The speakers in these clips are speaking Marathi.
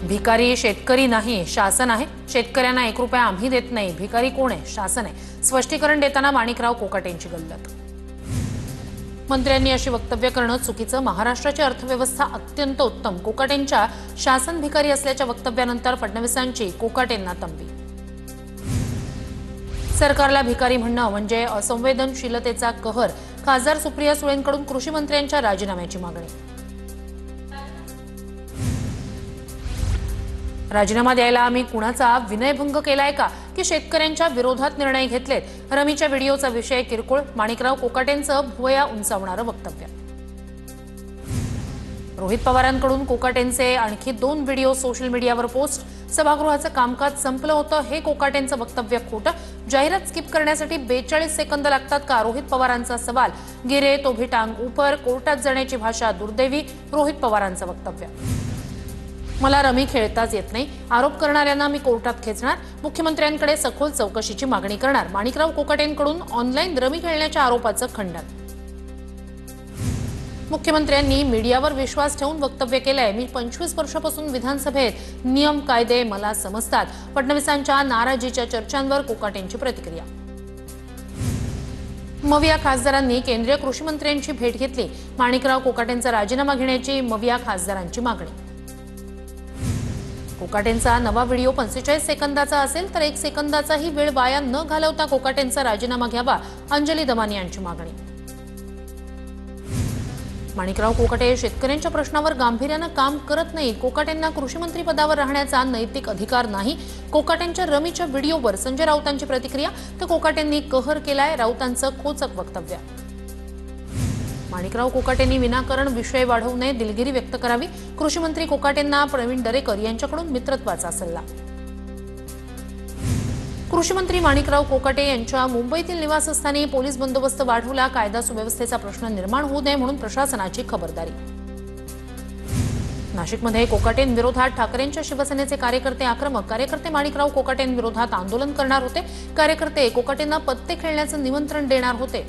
भिकारी शेतकरी नाही, शासन आहे. शेतकऱ्यांना 1 रुपया आम्ही देत नाही. भिकारी कोण आहे? शासन आहे. स्पष्टीकरण देताना माणिकराव कोकाटेंची गल्लत. मंत्र्यांनी अशी वक्तव्य करणं चुकीचं. महाराष्ट्राची अर्थव्यवस्था अत्यंत उत्तम. कोकाटेंच्या शासन भिकारी असल्याच्या वक्तव्यानंतर फडणवीसांची कोकाटेंना तंबी. सरकारला भिकारी म्हणणं म्हणजे असंवेदनशीलतेचा कहर. खासदार सुप्रिया सुळेंकडून कृषी मंत्र्यांच्या राजीनाम्याची मागणी. राजीनामा द्यायला आम्ही कुणाचा विनयभंग केलाय का की शेतकऱ्यांच्या विरोधात निर्णय घेतलेत? रमीच्या व्हिडिओचा विषय किरकोळ. माणिकराव कोकाटेंचं भुवया उंचावणारं वक्तव्य. रोहित पवारांकडून कोकाटेंचे आणखी 2 व्हिडिओ सोशल मीडियावर पोस्ट. सभागृहाचं कामकाज संपलं होतं. हे कोकाटेंचं वक्तव्य खोटं. जाहिरात स्किप करण्यासाठी 42 सेकंद लागतात का? रोहित पवारांचा सवाल. गिरे तो भी टांग ऊपर. कोर्टात जाण्याची भाषा दुर्दैवी. रोहित पवारांचं वक्तव्य. मला रमी खेळताच येत नाही. आरोप करणाऱ्यांना मी कोर्टात खेचणार. मुख्यमंत्र्यांकडे सखोल चौकशीची मागणी करणार. माणिकराव कोकाटेंकडून ऑनलाईन रमी खेळण्याच्या आरोपाचं खंडन. मुख्यमंत्र्यांनी मीडियावर विश्वास ठेवून वक्तव्य केलंय. मी 25 वर्षापासून विधानसभेत. नियम कायदे मला समजतात. फडणवीसांच्या नाराजीच्या चर्चांवर कोकाटेंची प्रतिक्रिया. मविया खासदारांनी केंद्रीय कृषी मंत्र्यांची भेट घेतली. माणिकराव कोकाटेंचा राजीनामा घेण्याची मविया खासदारांची मागणी. कोकाटेंचा नवा व्हिडिओ 45 सेकंदाचा असेल तर 1 सेकंदाचाही वेळ वाया न घालवता कोकाटेंचा राजीनामा घ्यावा. अंजली दमानी यांची मागणी. माणिकराव कोकाटे शेतकऱ्यांच्या प्रश्नावर गांभीर्यानं काम करत नाहीत. कोकाटेंना कृषी मंत्री पदावर राहण्याचा नैतिक अधिकार नाही. कोकाटेंच्या रमीच्या व्हिडिओवर संजय राऊतांची प्रतिक्रिया. तर कोकाटेंनी कहर केलाय. राऊतांचं खोचक वक्तव्य. माणिकराव कोकाटेंनी विनाकारण विषय वाढवू नये. दिलगिरी व्यक्त करावी. कृषी मंत्री कोकाटेंना प्रवीण दरेकर यांच्याकडून मित्रत्वाचा सल्ला. कृषी मंत्री माणिकराव कोकाटे यांच्या मुंबईतील निवासस्थानी पोलीस बंदोबस्त वाढवला. कायदा सुव्यवस्थेचा प्रश्न निर्माण होऊ नये म्हणून प्रशासनाची खबरदारी. नाशिकमध्ये कोकाटेंविरोधात ठाकरेंच्या शिवसेनेचे कार्यकर्ते आक्रमक. कार्यकर्ते माणिकराव कोकाटेंविरोधात आंदोलन करणार होते. कार्यकर्ते कोकाटेंना पत्ते खेळण्याचं निमंत्रण देणार होते.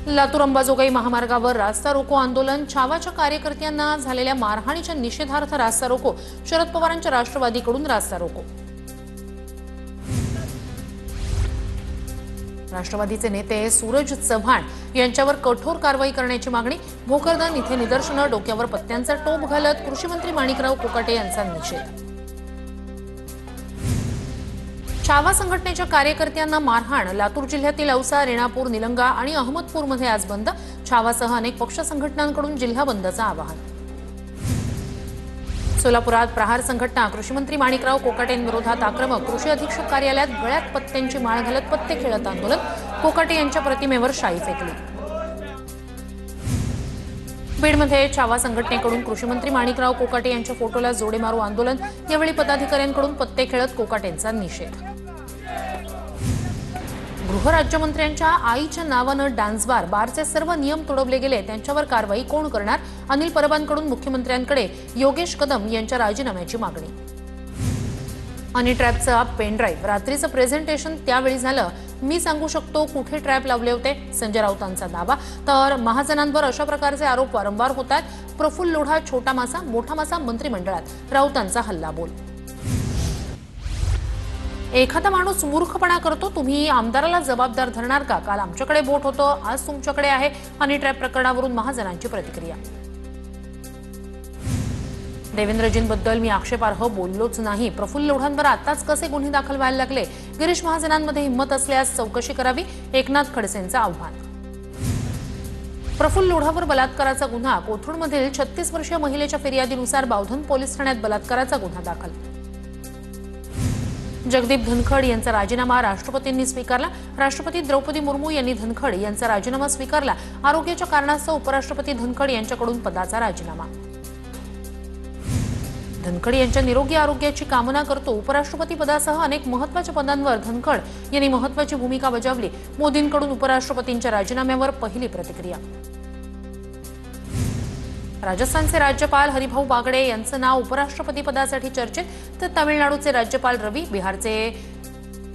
लातूर अंबाजोगाई महामार्गावर रास्ता रोको आंदोलन. छावाच्या कार्यकर्त्यांना झालेल्या मारहाणीच्या निषेधार्थ रास्ता रोको. शरद पवारांच्या राष्ट्रवादीकडून रास्ता रोको. राष्ट्रवादीचे नेते सूरज चव्हाण यांच्यावर कठोर कारवाई करण्याची मागणी. भोकरदन इथे निदर्शनं. डोक्यावर पत्त्यांचा टोप घालत कृषी मंत्री माणिकराव कोकाटे यांचा निषेध. छावा संघटनेच्या कार्यकर्त्यांना मारहाण. लातूर जिल्ह्यातील औसा, रेणापूर, निलंगा आणि अहमदपूरमध्ये आज बंद. छावासह अनेक पक्ष संघटनांकडून जिल्हा बंदचं आवाहन. सोलापुरात प्रहार संघटना. कृषी मंत्री माणिकराव कोकाटेंविरोधात आक्रमक. कृषी अधीक्षक कार्यालयात गळ्यात पत्त्यांची माळ घालत पत्ते खेळत आंदोलन. कोकाटे यांच्या प्रतिमेवर शाई फेकली. बीडमध्ये छावा संघटनेकडून कृषी मंत्री माणिकराव कोकाटे यांच्या फोटोला जोडे मारू आंदोलन. यावेळी पदाधिकाऱ्यांकडून पत्ते खेळत कोकाटेंचा निषेध. गृहराज्यमंत्र्यांच्या आईच्या नावानं डान्स बार. बारचे सर्व नियम तोडवले गेले. त्यांच्यावर कारवाई कोण करणार? अनिल परबांकडून मुख्यमंत्र्यांकडे योगेश कदम यांच्या राजीनाम्याची मागणी. आणि ट्रॅपचा पेन ड्राईव्ह. रात्रीचं प्रेझेंटेशन त्यावेळी झालं. मी सांगू शकतो कुठे ट्रॅप लावले होते. संजय राऊतांचा दावा. तर महाजनांवर अशा प्रकारचे आरोप वारंवार होत आहेत. प्रफुल्ल लोढा छोटा मासा मोठा मासा मंत्रिमंडळात. राऊतांचा हल्लाबोल. एखादा माणूस मूर्खपणा करतो. तुम्ही आमदाराला जबाबदार धरणार का? काल आमच्याकडे बोट होतं, आज तुमच्याकडे आहे. हनी ट्रॅप प्रकरणावरून महाजनांची प्रतिक्रिया. देवेंद्रजींबद्दल मी आक्षेपार्ह बोललोच नाही. प्रफुल्ल लोढांवर आताच कसे गुन्हे दाखल व्हायला लागले? गिरीश महाजनांमध्ये हिंमत असल्यास चौकशी करावी. एकनाथ खडसेंचं आव्हान. प्रफुल्ल लोढावर बलात्काराचा गुन्हा. कोथरूडमधील 36 वर्षीय महिलेच्या फिर्यादीनुसार बावधन पोलीस ठाण्यात बलात्काराचा गुन्हा दाखल. जगदीप धनखड यांचा राजीनामा राष्ट्रपतींनी स्वीकारला. राष्ट्रपती द्रौपदी मुर्मू यांनी धनखड यांचा राजीनामा स्वीकारला. आरोग्याच्या कारणास्तव उपराष्ट्रपती धनखड यांच्याकडून पदाचा राजीनामा. धनखड यांच्या निरोगी आरोग्याची कामना करतो. उपराष्ट्रपती पदासह अनेक महत्त्वाच्या पदांवर धनखड यांनी महत्त्वाची भूमिका बजावली. मोदींकडून उपराष्ट्रपतींच्या राजीनाम्यावर पहिली प्रतिक्रिया. राजस्थानचे राज्यपाल हरिभाऊ बागडे यांचं नाव उपराष्ट्रपती पदासाठी चर्चेत. तर तामिळनाडूचे राज्यपाल रवी, बिहारचे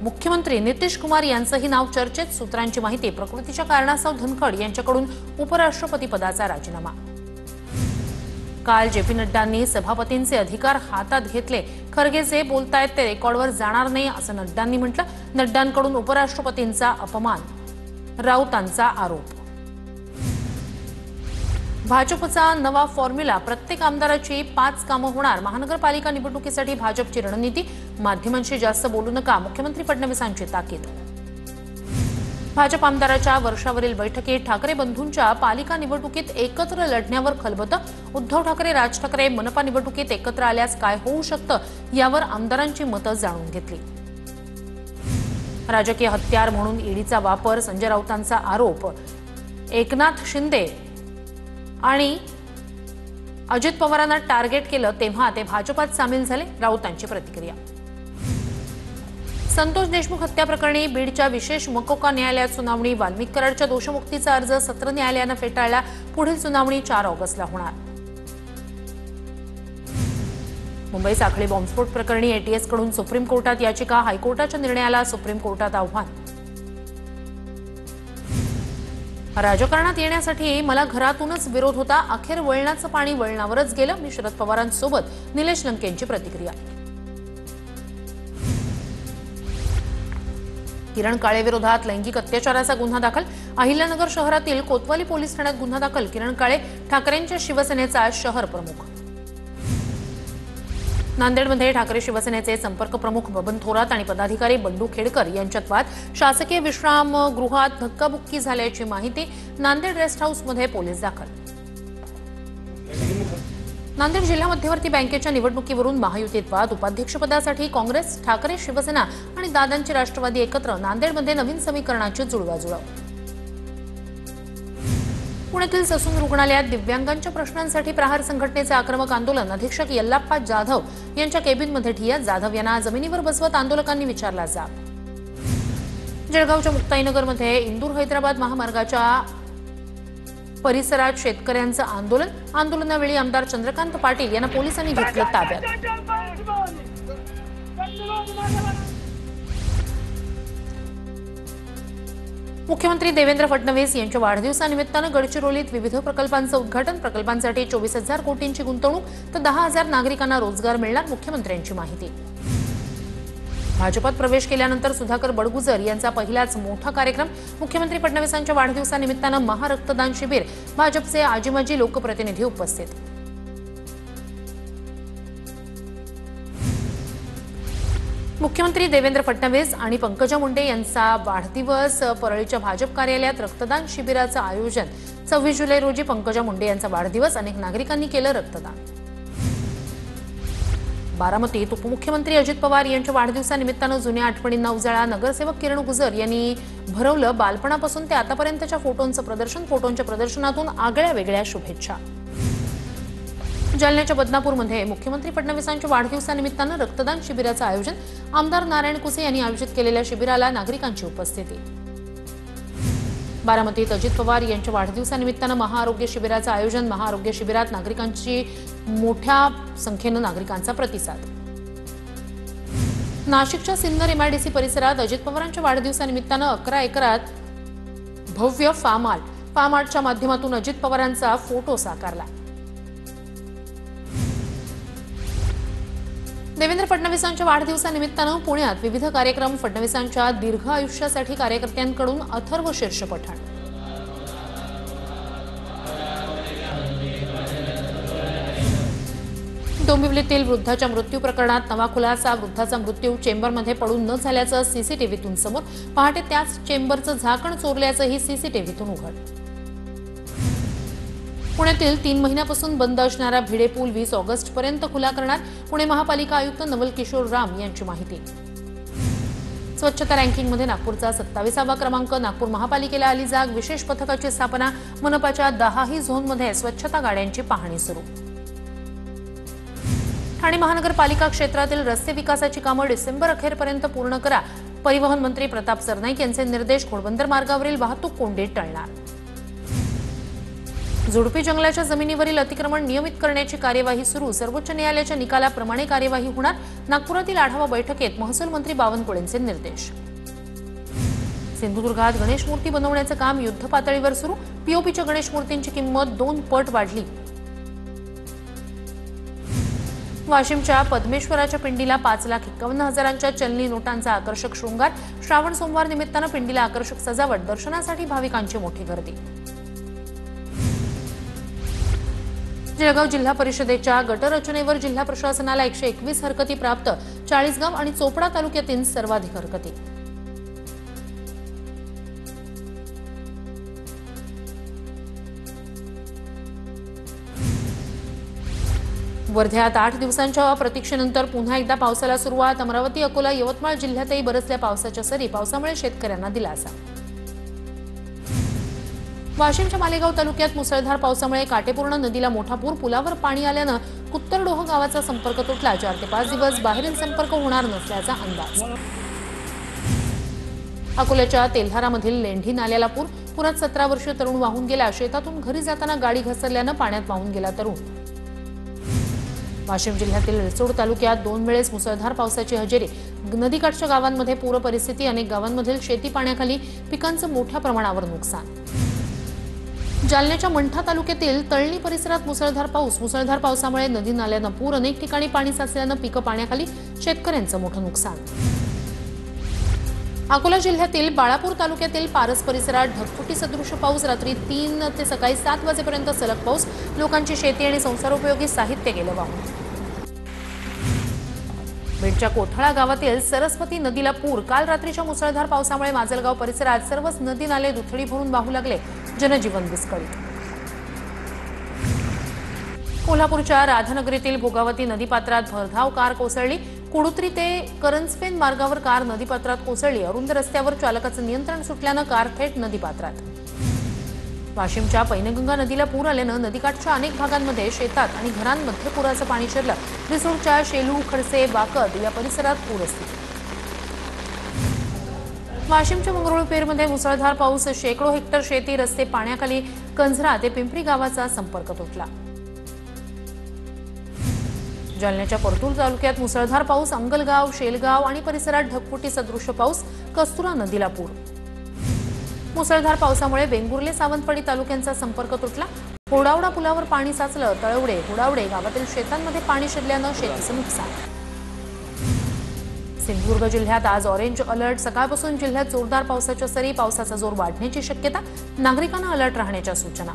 मुख्यमंत्री नितीश कुमार यांचंही नाव चर्चेत. सूत्रांची माहिती. प्रकृतीच्या कारणास्तव धनखड यांच्याकडून उपराष्ट्रपती पदाचा राजीनामा. काल जे.पी. नड्डांनी सभापतींचे अधिकार हातात घेतले. खरगे जे बोलतायत ते रेकॉर्डवर जाणार नाही असं नड्डांनी म्हटलं. नड्डांकडून उपराष्ट्रपतींचा अपमान, राऊतांचा आरोप. भाजपचा नवा फॉर्म्युला, प्रत्येक आमदाराची 5 कामं होणार. महानगरपालिका निवडणुकीसाठी भाजपची रणनीती, माध्यमांशी जास्त बोलू नका, मुख्यमंत्री फडणवीसांची ताकीद. भाजप आमदाराच्या वर्षावरील बैठकीत ठाकरे बंधूंच्या पालिका निवडणुकीत एकत्र लढण्यावर खलबतं. उद्धव ठाकरे, राज ठाकरे मनपा निवडणुकीत एकत्र आल्यास काय होऊ शकतं यावर आमदारांची मतं जाणून घेतली. राजकीय हत्यार म्हणून ईडीचा वापर, संजय राऊतांचा आरोप. एकनाथ शिंदे आणि अजित पवारांना टार्गेट केलं तेव्हा ते भाजपात सामील झाले, राऊतांची प्रतिक्रिया. संतोष देशमुख हत्या प्रकरणी बीडच्या विशेष मकोका न्यायालयात सुनावणी. वाल्मिक कराडच्या दोषमुक्तीचा अर्ज सत्र न्यायालयानं फेटाळला. पुढील सुनावणी 4 ऑगस्टला होणार. मुंबई साखळी बॉम्बस्फोट प्रकरणी एटीएसकडून सुप्रीम कोर्टात याचिका. हायकोर्टाच्या निर्णयाला सुप्रीम कोर्टात आव्हान. राजकारणात येण्यासाठी मला घरातूनच विरोध होता, अखेर वळणाचं पाणी वळणावरच गेलं. मी शरद पवारांसोबत, निलेश लंकेंची प्रतिक्रिया. किरण काळे विरोधात लैंगिक अत्याचाराचा गुन्हा दाखल. अहिल्यानगर शहरातील कोतवाली पोलीस ठाण्यात गुन्हा दाखल. किरण काळे ठाकरेंच्या शिवसेनेचा शहर प्रमुख. नांदेडमध्ये ठाकरे शिवसेनेचे संपर्क प्रमुख बबन थोरात आणि पदाधिकारी बंडू खेडकर यांच्यात वाद. शासकीय विश्रामगृहात धक्काबुक्की झाल्याची माहिती. नांदेड रेस्ट हाऊसमध्ये पोलीस दाखल. नांदेड जिल्हा मध्यवर्ती बँकेच्या निवडणुकीवरून महायुतीत वाद. उपाध्यक्षपदासाठी काँग्रेस, ठाकरे शिवसेना आणि दादांची राष्ट्रवादी एकत्र. नांदेडमध्ये नवीन समीकरणाची जुळवाजुळव. पुण्यातील ससून रुग्णालयात दिव्यांगांच्या प्रश्नांसाठी प्रहार संघटनेचे आक्रमक आंदोलन. अधीक्षक यल्लाप्पा जाधव यांच्या केबिनमध्ये ठिय्या. जाधव यांना जमिनीवर बसवत आंदोलकांनी विचारला जाब. जळगावच्या मुक्ताईनगरमध्ये इंदूर हैदराबाद महामार्गाच्या परिसरात शेतकऱ्यांचं आंदोलन. आंदोलनावेळी आमदार चंद्रकांत पाटील यांना पोलिसांनी घेतलं ताब्यात. मुख्यमंत्री देवेंद्र फडणवीस यांच्या वाढदिवसानिमित्तानं गडचिरोलीत विविध प्रकल्पांचं उद्घाटन. प्रकल्पांसाठी 24,000 कोटींची गुंतवणूक तर 10,000 नागरिकांना रोजगार मिळणार, मुख्यमंत्र्यांची माहिती. भाजपात प्रवेश केल्यानंतर सुधाकर बडगुजर यांचा पहिलाच मोठा कार्यक्रम. मुख्यमंत्री फडणवीसांच्या वाढदिवसानिमित्तानं महारक्तदान शिबिर. भाजपचे आजीमाजी लोकप्रतिनिधी उपस्थित. मुख्यमंत्री देवेंद्र फडणवीस आणि पंकजा मुंडे यांचा वाढदिवस. परळीच्या भाजप कार्यालयात रक्तदान शिबिराचं आयोजन. 26 जुलै रोजी पंकजा मुंडे यांचा वाढदिवस. अनेक नागरिकांनी केलं रक्तदान. बारामतीत उपमुख्यमंत्री अजित पवार यांच्या वाढदिवसानिमित्तानं जुन्या आठवणींना उजाळा. नगरसेवक किरण गुजर यांनी भरवलं बालपणापासून ते आतापर्यंतच्या फोटोंचं प्रदर्शन. फोटोंच्या प्रदर्शनातून आगळ्या वेगळ्या शुभेच्छा. जालन्याच्या बदनापूरमध्ये मुख्यमंत्री फडणवीसांच्या वाढदिवसानिमित्तानं रक्तदान शिबिराचं आयोजन. आमदार नारायण कुसे यांनी आयोजित केलेल्या शिबिराला नागरिकांची उपस्थिती. बारामतीत अजित पवार यांच्या वाढदिवसानिमित्तानं महाआरोग्य शिबिराचं आयोजन. महाआरोग्य शिबिरात नागरिकांची मोठ्या संख्येनं नागरिकांचा प्रतिसाद. नाशिकच्या सिन्नर एमआयडीसी परिसरात अजित पवारांच्या वाढदिवसानिमित्तानं 11 एकरात भव्य फार्म आर्ट. फार्म आर्टच्या माध्यमातून अजित पवारांचा फोटो साकारला. देवेंद्र फडणवीसांच्या वाढदिवसानिमित्तानं पुण्यात विविध कार्यक्रम. फडणवीसांच्या दीर्घ आयुष्यासाठी कार्यकर्त्यांकडून अथर्व शीर्ष पठण. डोंबिवलीतील वृद्धाच्या मृत्यू प्रकरणात नवा खुलासा. वृद्धाचा मृत्यू चेंबरमध्ये पडून न झाल्याचं सीसीटीव्हीतून समोर. पहाटे त्याच चेंबरचं झाकण चोरल्याचंही सीसीटीव्हीतून उघड. पुण्यातील 3 महिन्यापासून बंद असणारा भिडे पूल 20 ऑगस्टपर्यंत खुला करणार. पुणे महापालिका आयुक्त नवल किशोर राम यांची माहिती. स्वच्छता रँकिंगमध्ये नागपूरचा 27वा क्रमांक. नागपूर महापालिकेला आली जाग. विशेष पथकाची स्थापना. मनपाच्या 10ही झोनमध्ये स्वच्छता गाड्यांची पाहणी सुरू. ठाणे महानगरपालिका क्षेत्रातील रस्ते विकासाची कामं डिसेंबर अखेरपर्यंत पूर्ण करा. परिवहन मंत्री प्रताप सरनाईक यांचे निर्देश. घोडबंदर मार्गावरील वाहतूक कोंडी टळणार. झुडपी जंगलाच्या जमिनीवरील अतिक्रमण नियमित करण्याची कार्यवाही सुरू. सर्वोच्च न्यायालयाच्या निकालाप्रमाणे कार्यवाही होणार. नागपुरातील आढावा बैठकीत महसूल मंत्री बावनकुळेंचे निर्देश. सिंधुदुर्गात गणेश मूर्ती बनवण्याचं काम युद्धपातळीवर सुरू. पीओपीच्या गणेश मूर्तींची किंमत 2 पट वाढली. वाशिमच्या पद्मेश्वराच्या पिंडीला 5,51,000च्या चलनी नोटांचा आकर्षक शृंगार। श्रावण सोमवार निमित्तानं पिंडीला आकर्षक सजावट, दर्शनासाठी भाविकांची मोठी गर्दी। जळगाव जिल्हा परिषदेच्या गटरचनेवर जिल्हा प्रशासनाला 121 हरकती प्राप्त। चाळीसगाव आणि चोपडा तालुक्यातील सर्वाधिक हरकती। वर्ध्यात 8 दिवसांच्या प्रतीक्षेनंतर पुन्हा एकदा पावसाला सुरुवात। अमरावती, अकोला, यवतमाळ जिल्ह्यातही बरसल्या पावसाच्या सरी। पावसामुळे शेतकऱ्यांना दिलासा। वाशिमच्या मालेगाव तालुक्यात मुसळधार पावसामुळे काटेपूर्ण नदीला मोठा पूर। पुलावर पाणी आल्यानं कुत्तरडोह गावाचा संपर्क तुटला। 4 ते 5 दिवस बाहेरील संपर्क होणार नसल्याचा अंदाज। अकोल्याच्या तेल्हारामधील लेंढी नाल्याला पूर। पुरात 17 वर्षीय तरुण वाहून गेला। शेतातून घरी जाताना गाडी घसरल्यानं पाण्यात वाहून गेला तरुण। वाशिम जिल्ह्यातील रिसोड तालुक्यात 2 वेळेस मुसळधार पावसाची हजेरी। नदीकाठच्या गावांमध्ये पूर परिस्थिती। अनेक गावांमधील शेती पाण्याखाली, पिकांचं मोठ्या प्रमाणावर नुकसान। जालन्याच्या मंठा तालुक्यातील तळणी परिसरात मुसळधार पाऊस। मुसळधार पावसामुळे नदी नाल्यांना पूर। अनेक ठिकाणी पाणी साचल्यानं पिकं पाण्याखाली, शेतकऱ्यांचं मोठं नुकसान। अकोला जिल्ह्यातील बाळापूर तालुक्यातील पारस परिसरात ढगफुटी सदृश पाऊस। रात्री 3 ते सकाळी 7 वाजेपर्यंत सलग पाऊस। लोकांची शेती आणि संसारोपयोगी साहित्य गेलं वाहून। बीडच्या कोथळा गावातील सरस्वती नदीला पूर। काल रात्रीच्या मुसळधार पावसामुळे माजलगाव परिसरात सर्वच नदी नाले दुथडी भरून वाहू लागले। जनजीवन विस्कळीत। कोल्हापूरच्या राधानगरीतील भोगावती नदीपात्रात भरधाव कार कोसळली। कुडुत्री ते करंजफेन मार्गावर कार नदीपात्रात कोसळली। अरुंद रस्त्यावर चालकाचं नियंत्रण सुटल्यानं कार थेट नदीपात्रात। वाशिमच्या पैनगंगा नदीला पूर आल्यानं नदीकाठच्या अनेक भागांमध्ये शेतात आणि घरांमध्ये पुराचं पाणी शिरलं। रिसोडच्या शेलू, खडसे, वाकद या परिसरात पूरस्थिती। वाशिमच्या मंगरुळपीरमध्ये मुसळधार पाऊस। शेकडो हेक्टर शेती, रस्ते पाण्याखाली। कंझरा ते पिंपरी गावाचा संपर्क तुटला। जालन्याच्या परतूर तालुक्यात मुसळधार पाऊस। अंगलगाव, शेलगाव आणि परिसरात ढगफुटी सदृश पाऊस। कस्तुरा नदीला पूर। मुसळधार पावसामुळे वेंगुर्ले, सावंतवाडी तालुक्यांचा संपर्क तुटला। होडावडा पुलावर पाणी साचलं। तळवडे, होडावडे गावातील शेतांमध्ये पाणी शिरल्यानं शेतीचं नुकसान। सिंधुदुर्ग जिल्ह्यात आज ऑरेंज अलर्ट। सकाळपासून जिल्ह्यात जोरदार पावसाच्या सरी। पावसाचा जोर वाढण्याची शक्यता। नागरिकांना अलर्ट राहण्याच्या सूचना।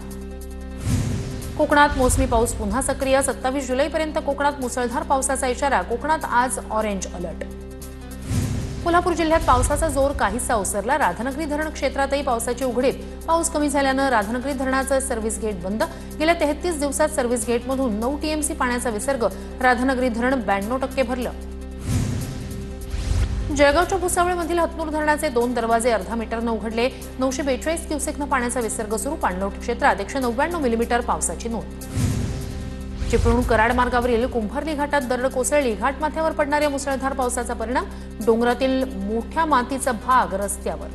कोकणात मोसमी पाऊस पुन्हा सक्रिय। 27 जुलैपर्यंत कोकणात मुसळधार पावसाचा इशारा। कोकणात आज ऑरेंज अलर्ट। कोल्हापूर जिल्ह्यात पावसाचा जोर काहीसा ओसरला। राधानगरी धरण क्षेत्रातही पावसाची उघडीप। पाऊस कमी झाल्यानं राधानगरी धरणाचं सर्व्हिस गेट बंद। गेल्या 33 दिवसात सर्व्हिस गेटमधून 9 टीएमसी पाण्याचा विसर्ग। राधानगरी धरण 92% भरलं। जळगावच्या भुसावळमधील हतनूर धरणाचे 2 दरवाजे अर्धा मीटरनं उघडले। 942 क्युसेकनं पाण्याचा विसर्ग सुरू। पाणलोट क्षेत्रात 199 मिलीमीटर पावसाची नोंद। चिपळूण कराड मार्गावरील कुंभारली घाटात दरड कोसळली। घाटमाथ्यावर पडणाऱ्या मुसळधार पावसाचा परिणाम। डोंगरातील मोठ्या मातीचा भाग रस्त्यावर।